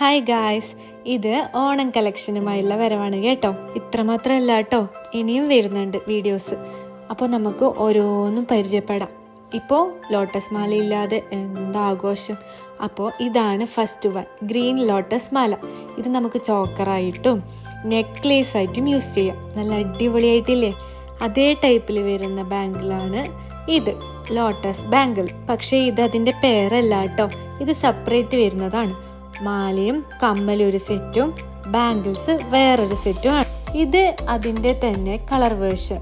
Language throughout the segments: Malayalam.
ഹായ് ഗായ്സ്, ഇത് ഓണം കളക്ഷനുമായുള്ള വരവാണ് കേട്ടോ. ഇത്രമാത്രമല്ല കേട്ടോ, ഇനിയും വരുന്നുണ്ട് വീഡിയോസ്. അപ്പോൾ നമുക്ക് ഓരോന്നും പരിചയപ്പെടാം. ഇപ്പോൾ ലോട്ടസ് മാല ഇല്ലാതെ എന്താഘോഷം. അപ്പോൾ ഇതാണ് ഫസ്റ്റ് വൺ, ഗ്രീൻ ലോട്ടസ് മാല. ഇത് നമുക്ക് ചോക്കറായിട്ടും നെക്ലേസ് ആയിട്ടും യൂസ് ചെയ്യാം. നല്ല അടിപൊളിയായിട്ടില്ലേ? അതേ ടൈപ്പിൽ വരുന്ന ബാങ്കിളാണ് ഇത്, ലോട്ടസ് ബാങ്കിൾ. പക്ഷേ ഇത് അതിൻ്റെ പേരല്ല കേട്ടോ, ഇത് സെപ്പറേറ്റ് വരുന്നതാണ്. മാലയും കമ്മലും ഒരു സെറ്റും ബാംഗിൾസ് വേറൊരു സെറ്റും ആണ്. ഇത് അതിൻ്റെ തന്നെ കളർ വേർഷൻ,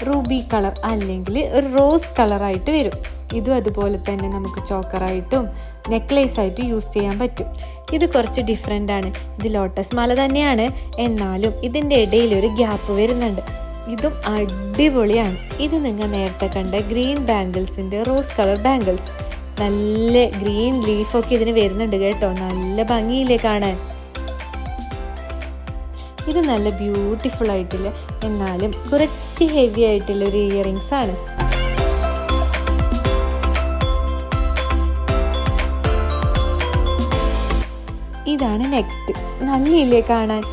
റൂബി കളർ അല്ലെങ്കിൽ ഒരു റോസ് കളറായിട്ട് വരും. ഇതും അതുപോലെ തന്നെ നമുക്ക് ചോക്കറായിട്ടും നെക്ലേസ് ആയിട്ട് യൂസ് ചെയ്യാൻ പറ്റും. ഇത് കുറച്ച് ഡിഫറെൻ്റ് ആണ്. ഇത് ലോട്ടസ് മാല തന്നെയാണ്, എന്നാലും ഇതിൻ്റെ ഇടയിൽ ഒരു ഗ്യാപ്പ് വരുന്നുണ്ട്. ഇതും അടിപൊളിയാണ്. ഇത് നിങ്ങൾ നേരത്തെ കണ്ട ഗ്രീൻ ബാംഗിൾസിൻ്റെ റോസ് കളർ ബാംഗിൾസ്. നല്ല ഗ്രീൻ ലീഫൊക്കെ ഇതിന് വരുന്നുണ്ട് കേട്ടോ. നല്ല ഭംഗിയില്ലേ കാണാൻ? ഇത് നല്ല ബ്യൂട്ടിഫുൾ ആയിട്ടില്ല, എന്നാലും കുറച്ച് ഹെവി ആയിട്ടുള്ള ഒരു ഇയറിങ്സ് ആണ്. ഇതാണ് നെക്സ്റ്റ്. നല്ലില്ലേ കാണാൻ?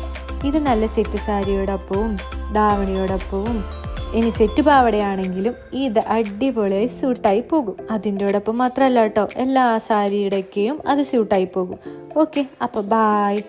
ഇത് നല്ല സെറ്റ് സാരിയോടൊപ്പവും ധാവണിയോടൊപ്പവും ഇനി സെറ്റ് പാവടയാണെങ്കിലും ഇത് അടിപൊളിയായി സ്യൂട്ടായി പോകും. അതിൻ്റെയോടൊപ്പം മാത്രമല്ല കേട്ടോ, എല്ലാ സാരിയുടെയൊക്കെയും അത് സ്യൂട്ടായി പോകും. ഓക്കെ, അപ്പോൾ ബായ്.